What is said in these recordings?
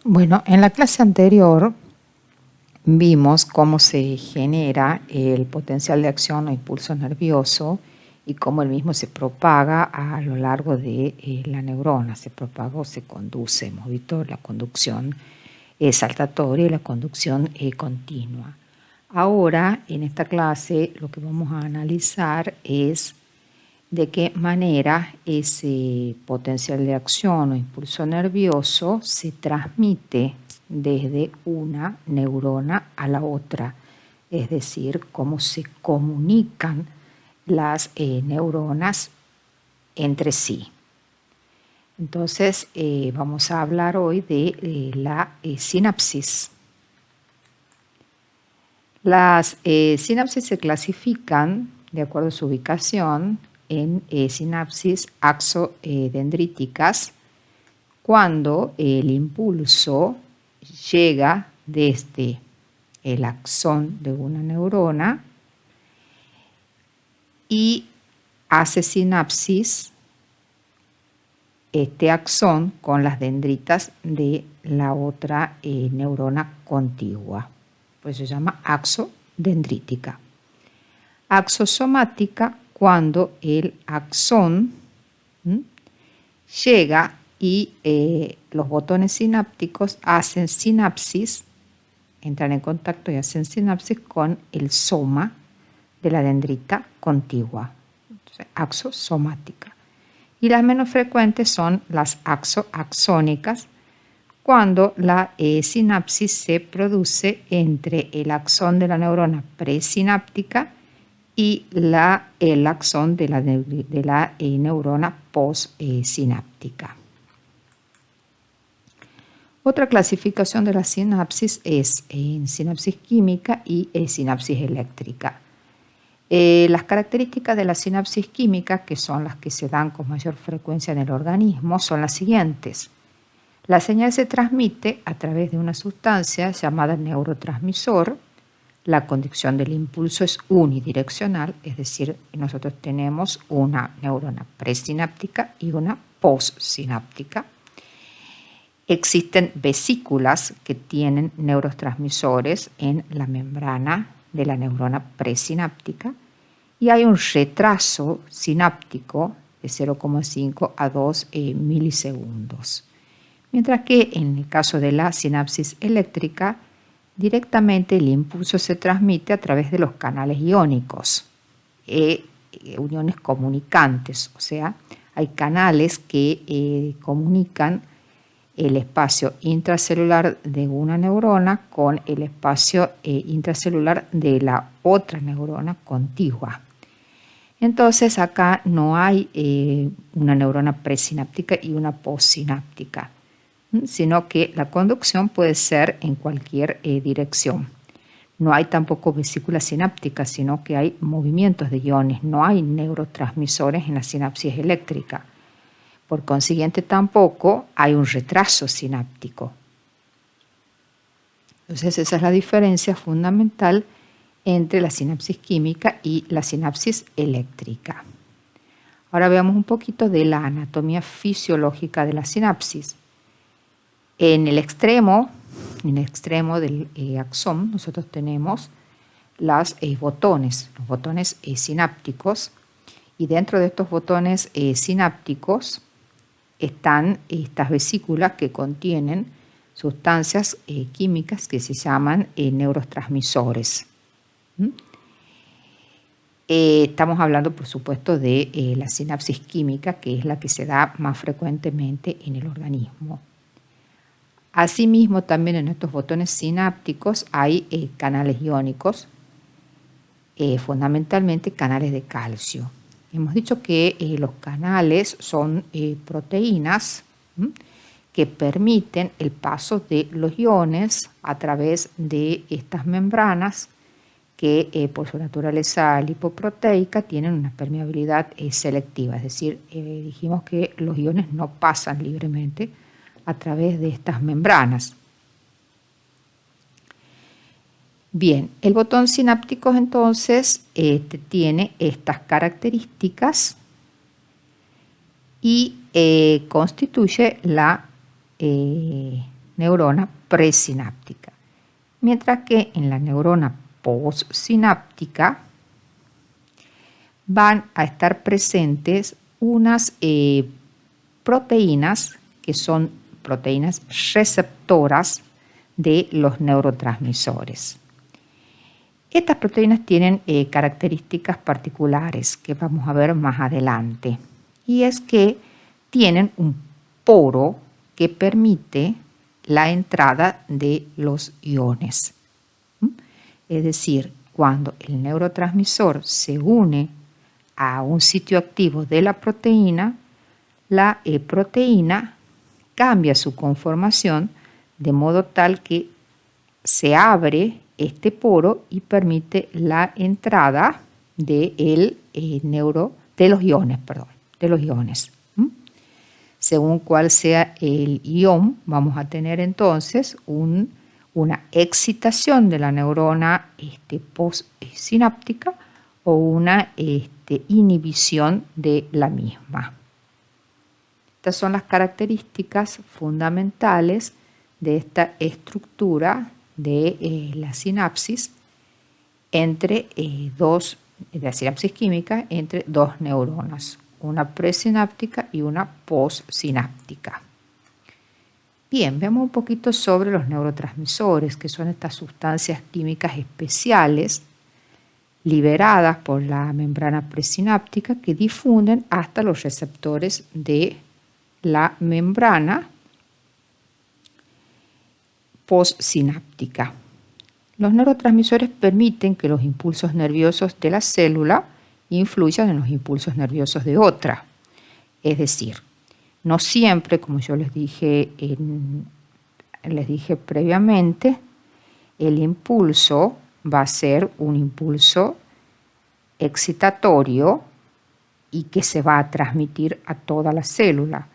Bueno, en la clase anterior vimos cómo se genera el potencial de acción o impulso nervioso y cómo el mismo se propaga a lo largo de la neurona, se propaga o se conduce. Hemos visto la conducción saltatoria y la conducción continua. Ahora, en esta clase, lo que vamos a analizar es de qué manera ese potencial de acción o impulso nervioso se transmite desde una neurona a la otra, es decir, cómo se comunican las neuronas entre sí. Entonces, vamos a hablar hoy de la sinapsis. Las sinapsis se clasifican de acuerdo a su ubicación en sinapsis axodendríticas cuando el impulso llega desde el axón de una neurona y hace sinapsis este axón con las dendritas de la otra neurona contigua. Pues se llama axodendrítica. Axosomática cuando el axón llega y los botones sinápticos hacen sinapsis, entran en contacto y hacen sinapsis con el soma de la dendrita contigua. Entonces, axosomática. Y las menos frecuentes son las axónicas, cuando la sinapsis se produce entre el axón de la neurona presináptica y el axón de la neurona postsináptica. Otra clasificación de la sinapsis es en sinapsis química y sinapsis eléctrica. Las características de la sinapsis química, que son las que se dan con mayor frecuencia en el organismo, son las siguientes. La señal se transmite a través de una sustancia llamada neurotransmisor. La conducción del impulso es unidireccional, es decir, nosotros tenemos una neurona presináptica y una postsináptica. Existen vesículas que tienen neurotransmisores en la membrana de la neurona presináptica y hay un retraso sináptico de 0,5 a 2 milisegundos. Mientras que en el caso de la sinapsis eléctrica, directamente el impulso se transmite a través de los canales iónicos, uniones comunicantes, o sea, hay canales que comunican el espacio intracelular de una neurona con el espacio intracelular de la otra neurona contigua. Entonces acá no hay una neurona presináptica y una postsináptica, sino que la conducción puede ser en cualquier dirección. No hay tampoco vesículas sinápticas, sino que hay movimientos de iones, no hay neurotransmisores en la sinapsis eléctrica. Por consiguiente, tampoco hay un retraso sináptico. Entonces, esa es la diferencia fundamental entre la sinapsis química y la sinapsis eléctrica. Ahora veamos un poquito de la anatomía fisiológica de la sinapsis. En el extremo del axón, nosotros tenemos los botones sinápticos, y dentro de estos botones sinápticos están estas vesículas que contienen sustancias químicas que se llaman neurotransmisores. Estamos hablando, por supuesto, de la sinapsis química, que es la que se da más frecuentemente en el organismo. Asimismo, también en estos botones sinápticos hay canales iónicos, fundamentalmente canales de calcio. Hemos dicho que los canales son proteínas que permiten el paso de los iones a través de estas membranas que por su naturaleza lipoproteica tienen una permeabilidad selectiva, es decir, dijimos que los iones no pasan libremente a través de estas membranas. Bien, el botón sináptico entonces tiene estas características y constituye la neurona presináptica. Mientras que en la neurona postsináptica van a estar presentes unas proteínas que son proteínas receptoras de los neurotransmisores. Estas proteínas tienen características particulares que vamos a ver más adelante, y es que tienen un poro que permite la entrada de los iones. Es decir, cuando el neurotransmisor se une a un sitio activo de la proteína cambia su conformación de modo tal que se abre este poro y permite la entrada de los iones. Según cuál sea el ion, vamos a tener entonces una excitación de la neurona postsináptica o una inhibición de la misma. Estas son las características fundamentales de esta estructura de la sinapsis la sinapsis química entre dos neuronas, una presináptica y una postsináptica. Bien, veamos un poquito sobre los neurotransmisores, que son estas sustancias químicas especiales liberadas por la membrana presináptica que difunden hasta los receptores de la membrana postsináptica. Los neurotransmisores permiten que los impulsos nerviosos de la célula influyan en los impulsos nerviosos de otra. Es decir, no siempre, como yo les dije previamente, el impulso va a ser un impulso excitatorio y que se va a transmitir a toda la célula.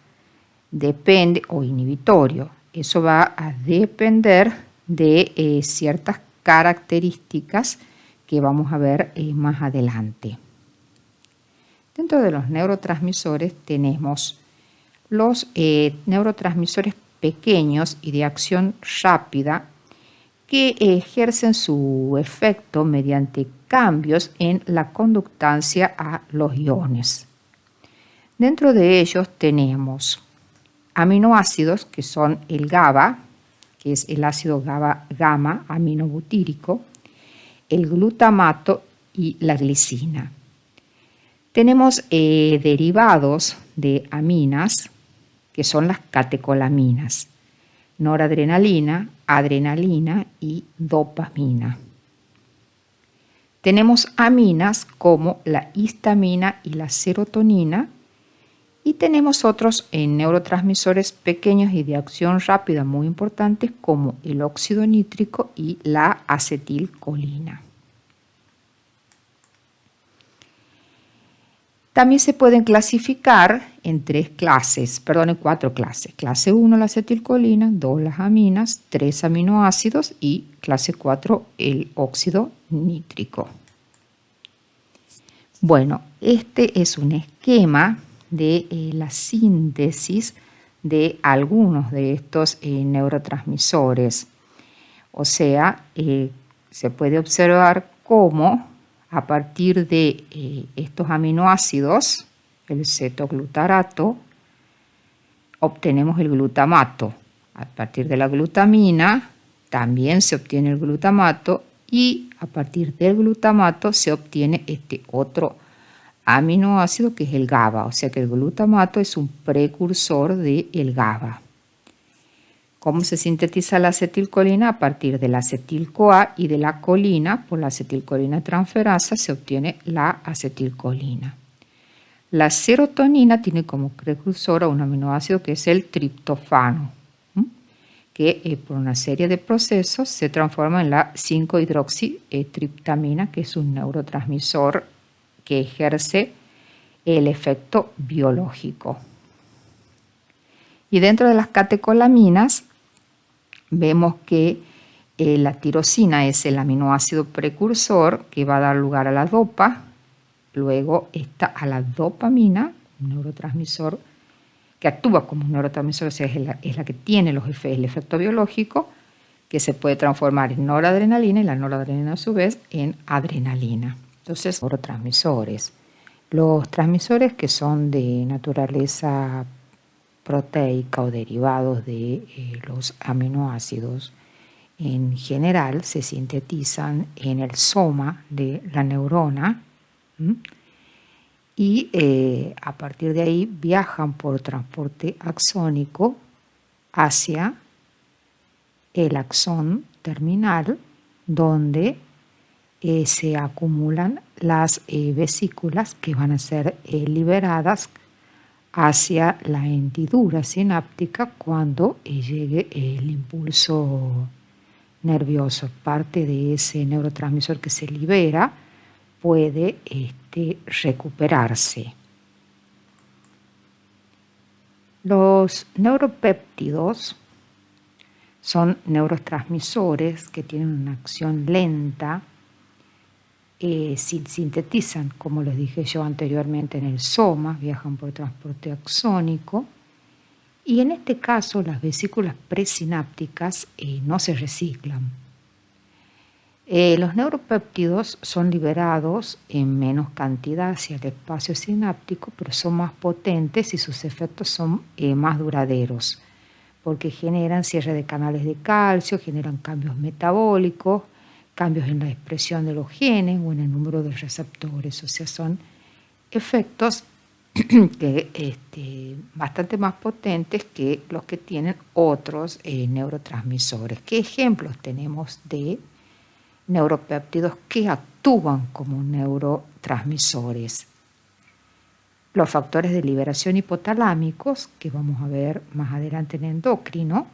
Depende, o inhibitorio. Eso va a depender de ciertas características que vamos a ver más adelante. Dentro de los neurotransmisores tenemos los neurotransmisores pequeños y de acción rápida que ejercen su efecto mediante cambios en la conductancia a los iones. Dentro de ellos tenemos aminoácidos, que son el GABA, que es el ácido gamma aminobutírico, el glutamato y la glicina. Tenemos derivados de aminas, que son las catecolaminas, noradrenalina, adrenalina y dopamina. Tenemos aminas como la histamina y la serotonina, y tenemos otros neurotransmisores pequeños y de acción rápida muy importantes como el óxido nítrico y la acetilcolina. También se pueden clasificar en cuatro clases. Clase 1 la acetilcolina, 2 las aminas, 3 aminoácidos y clase 4 el óxido nítrico. Bueno, este es un esquema de la síntesis de algunos de estos neurotransmisores. O sea, se puede observar cómo a partir de estos aminoácidos, el cetoglutarato, obtenemos el glutamato. A partir de la glutamina también se obtiene el glutamato, y a partir del glutamato se obtiene este otro aminoácido que es el GABA. O sea que el glutamato es un precursor del GABA. ¿Cómo se sintetiza la acetilcolina? A partir de la acetil-CoA y de la colina, por la acetilcolina transferasa se obtiene la acetilcolina. La serotonina tiene como precursor a un aminoácido que es el triptofano, que por una serie de procesos se transforma en la 5-hidroxitriptamina, que es un neurotransmisor que ejerce el efecto biológico. Y dentro de las catecolaminas vemos que la tirosina es el aminoácido precursor que va a dar lugar a la dopa, luego está a la dopamina, un neurotransmisor que actúa como un neurotransmisor, o sea, es la que tiene el efecto biológico, que se puede transformar en noradrenalina y la noradrenalina a su vez en adrenalina. Entonces, neurotransmisores. Los transmisores que son de naturaleza proteica o derivados de los aminoácidos, en general se sintetizan en el soma de la neurona, ¿m? Y a partir de ahí viajan por transporte axónico hacia el axón terminal, donde se acumulan las vesículas que van a ser liberadas hacia la hendidura sináptica cuando llegue el impulso nervioso. Parte de ese neurotransmisor que se libera puede recuperarse. Los neuropéptidos son neurotransmisores que tienen una acción lenta, sintetizan, como les dije yo anteriormente, en el soma, viajan por transporte axónico, y en este caso las vesículas presinápticas no se reciclan. Los neuropéptidos son liberados en menos cantidad hacia el espacio sináptico, pero son más potentes y sus efectos son más duraderos, porque generan cierre de canales de calcio, generan cambios metabólicos, cambios en la expresión de los genes o en el número de receptores. O sea, son efectos bastante más potentes que los que tienen otros neurotransmisores. ¿Qué ejemplos tenemos de neuropéptidos que actúan como neurotransmisores? Los factores de liberación hipotalámicos, que vamos a ver más adelante en endocrino,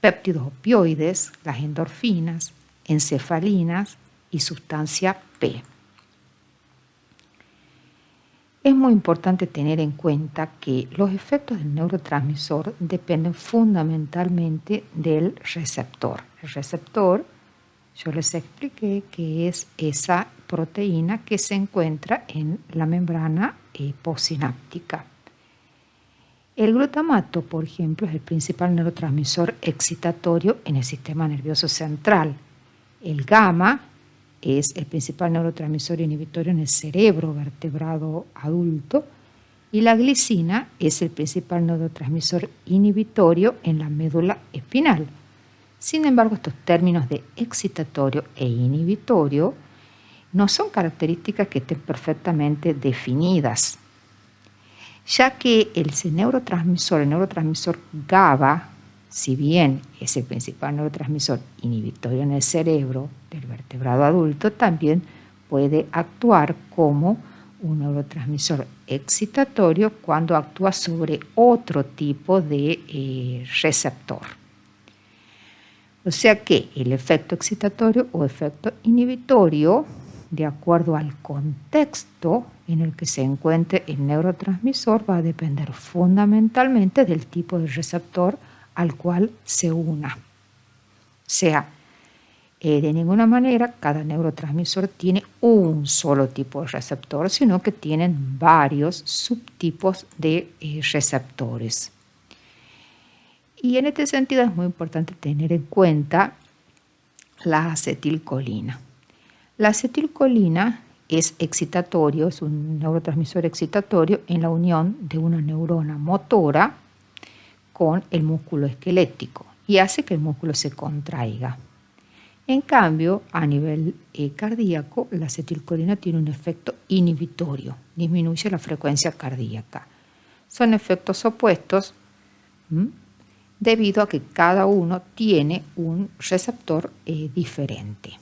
péptidos opioides, las endorfinas, encefalinas y sustancia P. Es muy importante tener en cuenta que los efectos del neurotransmisor dependen fundamentalmente del receptor. El receptor, yo les expliqué que es esa proteína que se encuentra en la membrana postsináptica. El glutamato, por ejemplo, es el principal neurotransmisor excitatorio en el sistema nervioso central. El gamma es el principal neurotransmisor inhibitorio en el cerebro vertebrado adulto y la glicina es el principal neurotransmisor inhibitorio en la médula espinal. Sin embargo, estos términos de excitatorio e inhibitorio no son características que estén perfectamente definidas, ya que el neurotransmisor GABA, si bien es el principal neurotransmisor inhibitorio en el cerebro del vertebrado adulto, también puede actuar como un neurotransmisor excitatorio cuando actúa sobre otro tipo de receptor. O sea que el efecto excitatorio o efecto inhibitorio, de acuerdo al contexto en el que se encuentre el neurotransmisor, va a depender fundamentalmente del tipo de receptor al cual se una. O sea, de ninguna manera cada neurotransmisor tiene un solo tipo de receptor, sino que tienen varios subtipos de receptores. Y en este sentido es muy importante tener en cuenta la acetilcolina. La acetilcolina es excitatorio, es un neurotransmisor excitatorio en la unión de una neurona motora con el músculo esquelético y hace que el músculo se contraiga. En cambio, a nivel cardíaco, la acetilcolina tiene un efecto inhibitorio, disminuye la frecuencia cardíaca. Son efectos opuestos debido a que cada uno tiene un receptor diferente.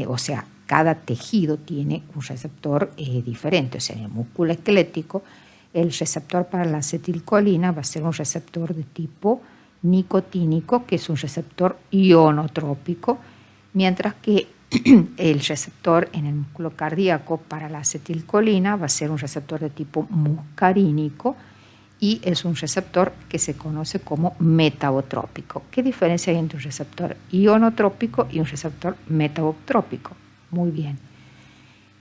O sea, cada tejido tiene un receptor diferente. O sea, en el músculo esquelético, el receptor para la acetilcolina va a ser un receptor de tipo nicotínico, que es un receptor ionotrópico, mientras que el receptor en el músculo cardíaco para la acetilcolina va a ser un receptor de tipo muscarínico y es un receptor que se conoce como metabotrópico. ¿Qué diferencia hay entre un receptor ionotrópico y un receptor metabotrópico? Muy bien.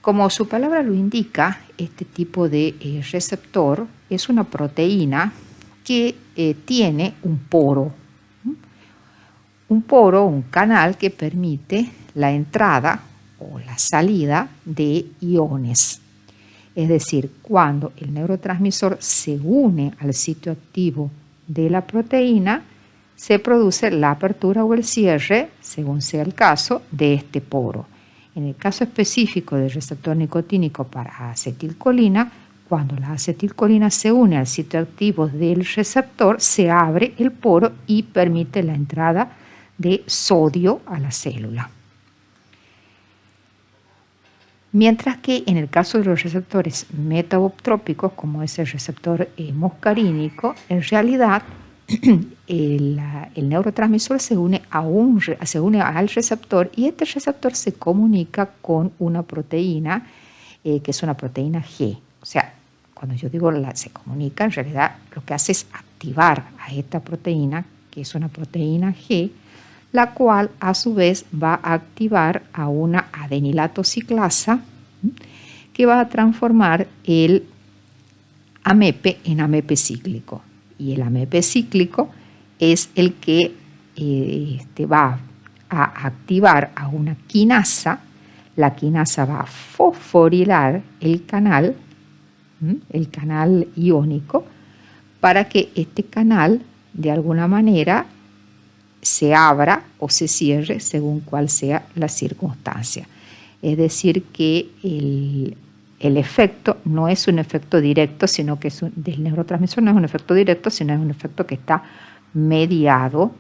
Como su palabra lo indica, este tipo de receptor es una proteína que tiene un poro. Un poro, un canal que permite la entrada o la salida de iones. Es decir, cuando el neurotransmisor se une al sitio activo de la proteína, se produce la apertura o el cierre, según sea el caso, de este poro. En el caso específico del receptor nicotínico para acetilcolina, cuando la acetilcolina se une al sitio activo del receptor, se abre el poro y permite la entrada de sodio a la célula. Mientras que en el caso de los receptores metabotrópicos, como es el receptor muscarínico, en realidad el neurotransmisor se une al receptor y este receptor se comunica con una proteína que es una proteína G. O sea, cuando yo digo se comunica, en realidad lo que hace es activar a esta proteína, que es una proteína G, la cual a su vez va a activar a una adenilato ciclasa que va a transformar el AMP en AMP cíclico. Y el AMP cíclico es el que va a activar a una quinasa. La quinasa va a fosforilar el canal iónico, para que este canal de alguna manera se abra o se cierre según cuál sea la circunstancia. Es decir, que el efecto no es un efecto directo, sino que del neurotransmisor no es un efecto directo, sino es un efecto que está mediado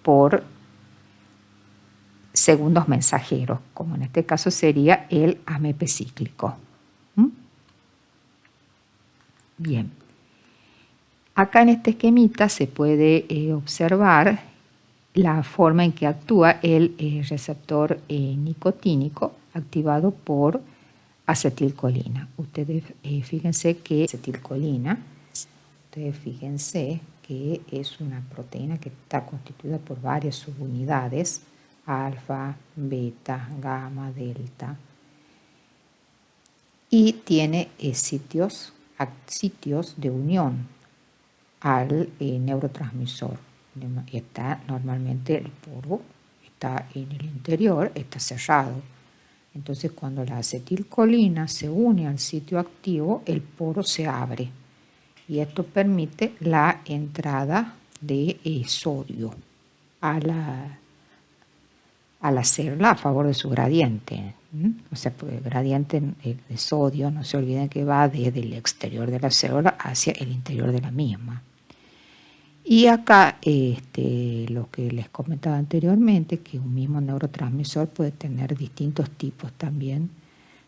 por segundos mensajeros, como en este caso sería el AMP cíclico. Bien. Acá en este esquemita se puede observar la forma en que actúa el receptor nicotínico activado por acetilcolina. Ustedes fíjense que es una proteína que está constituida por varias subunidades, alfa, beta, gamma, delta, y tiene sitios de unión al neurotransmisor. Está normalmente el poro está en el interior, está cerrado. Entonces, cuando la acetilcolina se une al sitio activo, el poro se abre y esto permite la entrada de sodio a la célula a favor de su gradiente. O sea, pues el gradiente de sodio, no se olviden que va desde el exterior de la célula hacia el interior de la misma. Y acá lo que les comentaba anteriormente, que un mismo neurotransmisor puede tener distintos tipos también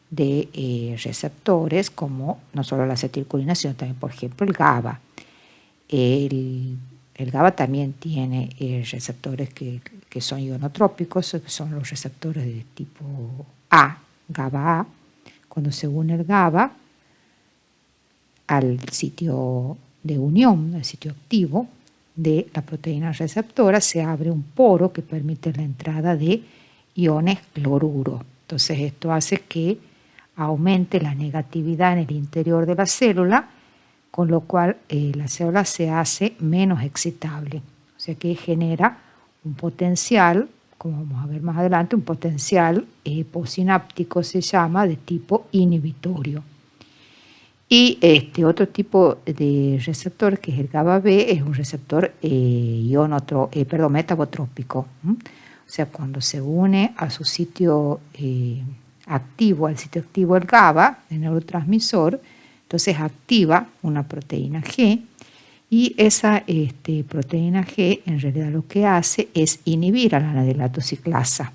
de receptores, como no solo la acetilcolina, sino también, por ejemplo, el GABA. El GABA también tiene receptores que son ionotrópicos, que son los receptores de tipo A, GABA A. Cuando se une el GABA al sitio de unión, al sitio activo de la proteína receptora, se abre un poro que permite la entrada de iones cloruro. Entonces esto hace que aumente la negatividad en el interior de la célula, con lo cual la célula se hace menos excitable. O sea que genera un potencial, como vamos a ver más adelante, un potencial postsináptico se llama, de tipo inhibitorio. Y otro tipo de receptor, que es el GABA B, es un receptor metabotrópico. O sea, cuando se une a su sitio activo, al sitio activo del GABA, el neurotransmisor, entonces activa una proteína G y esa proteína G en realidad lo que hace es inhibir a la adenilato ciclasa.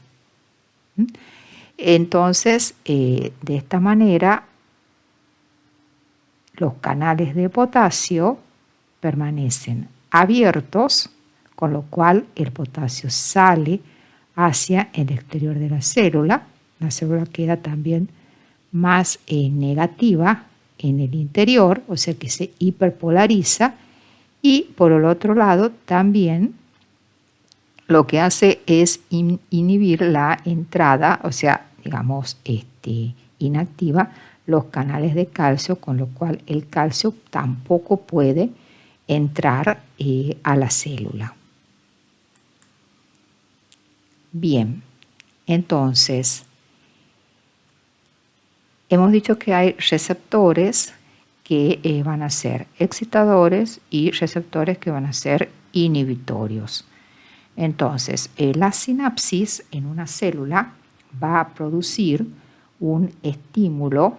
Entonces, de esta manera, los canales de potasio permanecen abiertos, con lo cual el potasio sale hacia el exterior de la célula. La célula queda también más negativa en el interior, o sea que se hiperpolariza, y por el otro lado también lo que hace es inhibir la entrada, o sea, digamos, inactiva los canales de calcio, con lo cual el calcio tampoco puede entrar a la célula. Bien, entonces, hemos dicho que hay receptores que van a ser excitadores y receptores que van a ser inhibitorios. Entonces, la sinapsis en una célula va a producir un estímulo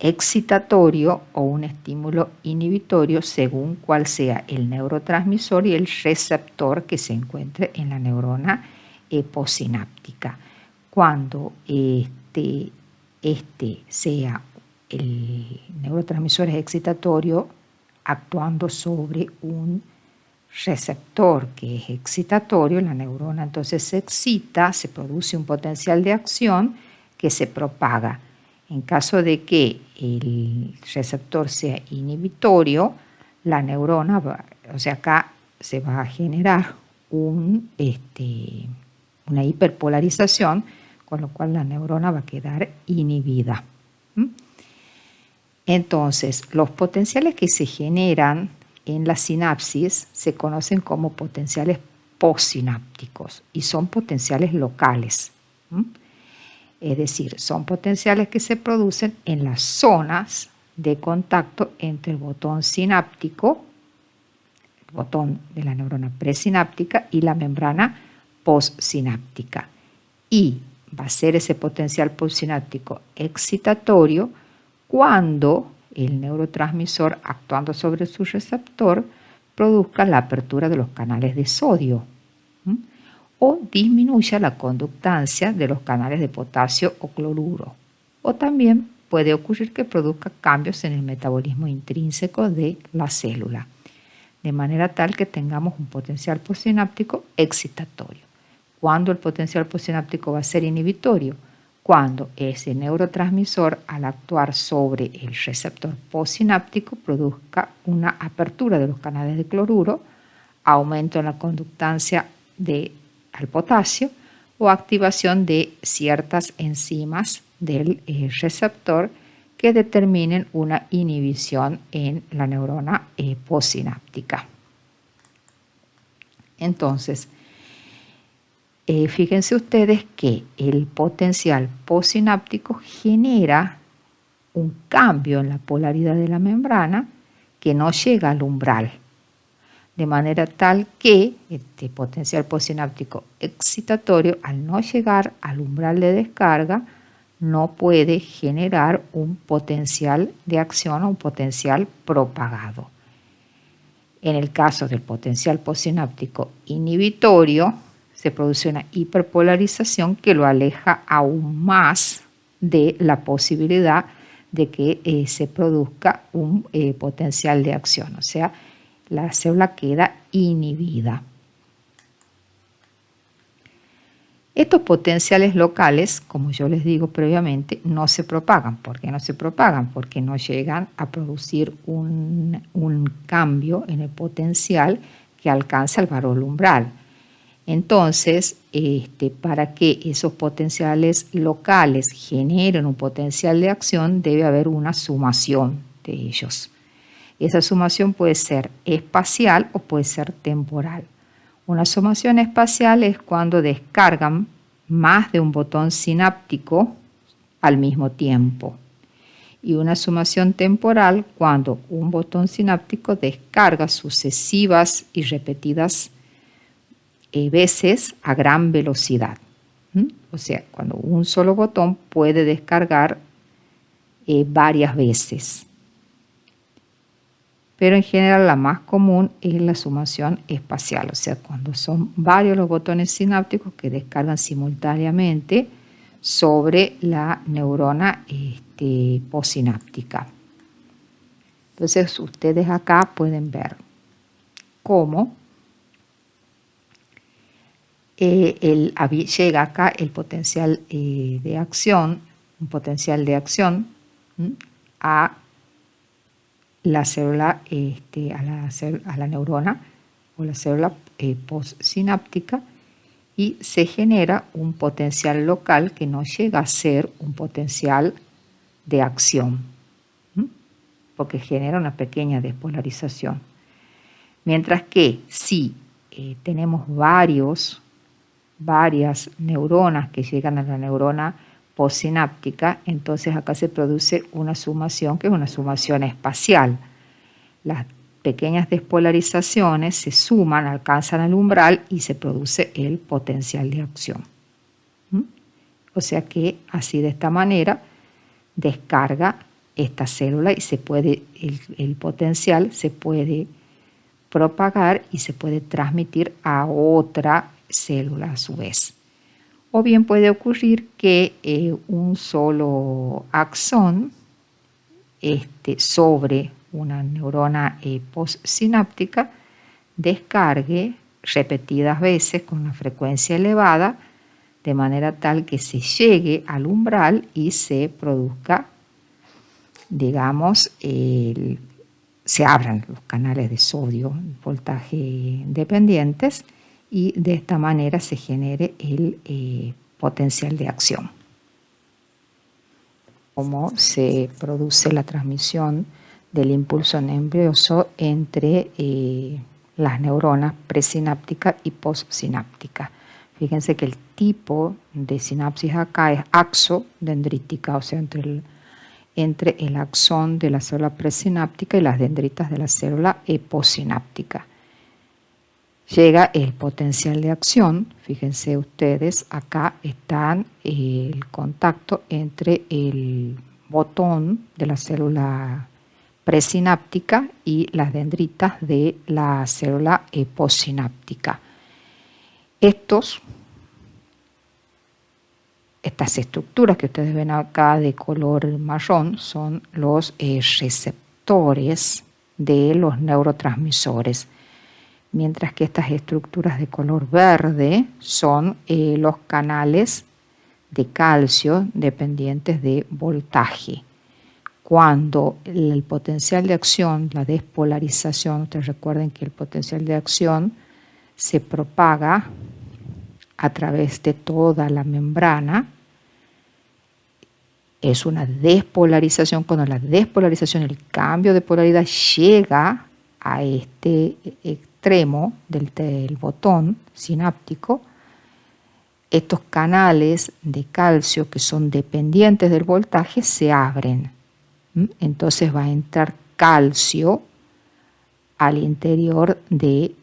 excitatorio o un estímulo inhibitorio según cuál sea el neurotransmisor y el receptor que se encuentre en la neurona postsináptica. Cuando este sea el neurotransmisor excitatorio actuando sobre un receptor que es excitatorio, la neurona entonces se excita, se produce un potencial de acción que se propaga. En caso de que el receptor sea inhibitorio, la neurona va, o sea, acá se va a generar una hiperpolarización, con lo cual la neurona va a quedar inhibida. Entonces, los potenciales que se generan en la sinapsis se conocen como potenciales postsinápticos y son potenciales locales. Es decir, son potenciales que se producen en las zonas de contacto entre el botón sináptico, el botón de la neurona presináptica y la membrana postsináptica. Y va a ser ese potencial postsináptico excitatorio cuando el neurotransmisor actuando sobre su receptor produzca la apertura de los canales de sodio o disminuya la conductancia de los canales de potasio o cloruro. O también puede ocurrir que produzca cambios en el metabolismo intrínseco de la célula, de manera tal que tengamos un potencial postsináptico excitatorio. ¿Cuándo el potencial postsináptico va a ser inhibitorio? Cuando ese neurotransmisor, al actuar sobre el receptor postsináptico, produzca una apertura de los canales de cloruro, aumento en la conductancia al potasio o activación de ciertas enzimas del receptor que determinen una inhibición en la neurona postsináptica. Entonces, fíjense ustedes que el potencial postsináptico genera un cambio en la polaridad de la membrana que no llega al umbral, de manera tal que este potencial postsináptico excitatorio, al no llegar al umbral de descarga, no puede generar un potencial de acción o un potencial propagado. En el caso del potencial postsináptico inhibitorio, se produce una hiperpolarización que lo aleja aún más de la posibilidad de que se produzca un potencial de acción, o sea, la célula queda inhibida. Estos potenciales locales, como yo les digo previamente, no se propagan. ¿Por qué no se propagan? Porque no llegan a producir un cambio en el potencial que alcanza el valor umbral. Entonces, para que esos potenciales locales generen un potencial de acción, debe haber una sumación de ellos. Esa sumación puede ser espacial o puede ser temporal. Una sumación espacial es cuando descargan más de un botón sináptico al mismo tiempo. Y una sumación temporal cuando un botón sináptico descarga sucesivas y repetidas veces a gran velocidad. O sea, cuando un solo botón puede descargar varias veces. Pero en general la más común es la sumación espacial, o sea, cuando son varios los botones sinápticos que descargan simultáneamente sobre la neurona postsináptica. Entonces ustedes acá pueden ver cómo llega acá el potencial de acción, un potencial de acción a la célula, a la neurona o la célula postsináptica, y se genera un potencial local que no llega a ser un potencial de acción, porque genera una pequeña despolarización. Mientras que si tenemos varias neuronas que llegan a la neurona postsináptica, entonces acá se produce una sumación que es una sumación espacial. Las pequeñas despolarizaciones se suman, alcanzan el umbral y se produce el potencial de acción. O sea que así de esta manera descarga esta célula y el potencial se puede propagar y se puede transmitir a otra célula a su vez. O bien puede ocurrir que un solo axón sobre una neurona postsináptica descargue repetidas veces con una frecuencia elevada, de manera tal que se llegue al umbral y se produzca, digamos, se abran los canales de sodio, voltaje dependientes, y de esta manera se genere el potencial de acción. Cómo se produce la transmisión del impulso nervioso entre las neuronas presinápticas y postsinápticas. Fíjense que el tipo de sinapsis acá es axodendrítica, o sea, entre el axón de la célula presináptica y las dendritas de la célula postsináptica. Llega el potencial de acción, fíjense ustedes, acá está el contacto entre el botón de la célula presináptica y las dendritas de la célula postsináptica. Estas estructuras que ustedes ven acá de color marrón son los receptores de los neurotransmisores, mientras que estas estructuras de color verde son los canales de calcio dependientes de voltaje. Cuando el potencial de acción, la despolarización, ustedes recuerden que el potencial de acción se propaga a través de toda la membrana, es una despolarización. Cuando la despolarización, el cambio de polaridad llega a este extremo del botón sináptico, estos canales de calcio que son dependientes del voltaje se abren. Entonces va a entrar calcio al interior de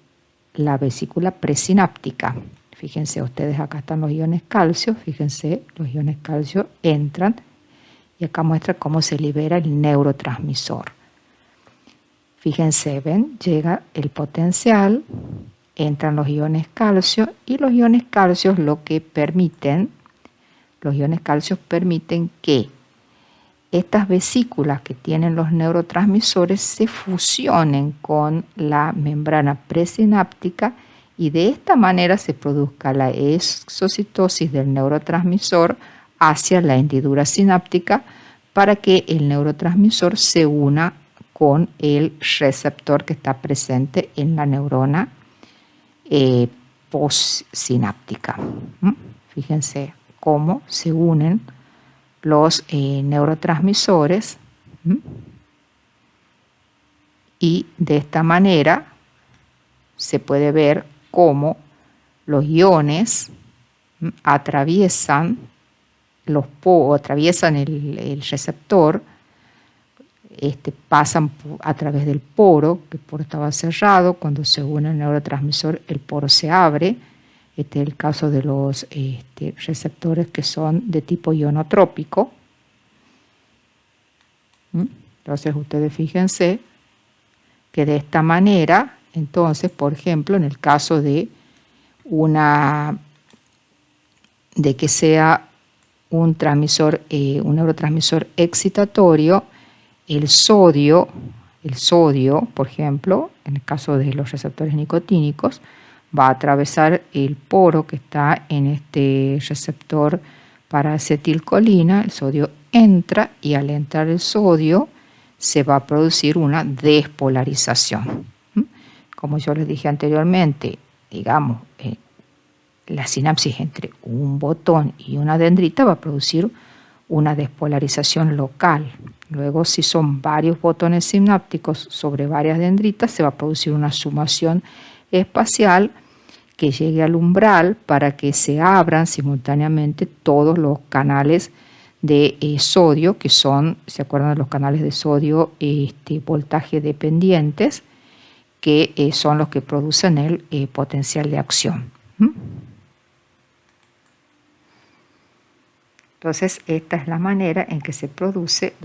la vesícula presináptica. Fíjense ustedes, acá están los iones calcio, fíjense, los iones calcio entran y acá muestra cómo se libera el neurotransmisor. Fíjense, ven, llega el potencial, entran los iones calcio y los iones calcio permiten que estas vesículas que tienen los neurotransmisores se fusionen con la membrana presináptica y de esta manera se produzca la exocitosis del neurotransmisor hacia la hendidura sináptica para que el neurotransmisor se una con el receptor que está presente en la neurona postsináptica. Fíjense cómo se unen los neurotransmisores y de esta manera se puede ver cómo los iones atraviesan el receptor, pasan a través del poro, que el poro estaba cerrado. Cuando se une el neurotransmisor, el poro se abre. Este es el caso de los receptores que son de tipo ionotrópico. Entonces ustedes fíjense que de esta manera, entonces, por ejemplo, en el caso de que sea un neurotransmisor excitatorio, el sodio, por ejemplo, en el caso de los receptores nicotínicos, va a atravesar el poro que está en este receptor para acetilcolina. El sodio entra y al entrar el sodio se va a producir una despolarización. Como yo les dije anteriormente, digamos, la sinapsis entre un botón y una dendrita va a producir una despolarización local. Luego, si son varios botones sinápticos sobre varias dendritas, se va a producir una sumación espacial que llegue al umbral para que se abran simultáneamente todos los canales de sodio, que son, ¿se acuerdan de los canales de sodio voltaje dependientes? Que son los que producen el potencial de acción. Entonces, esta es la manera en que se produce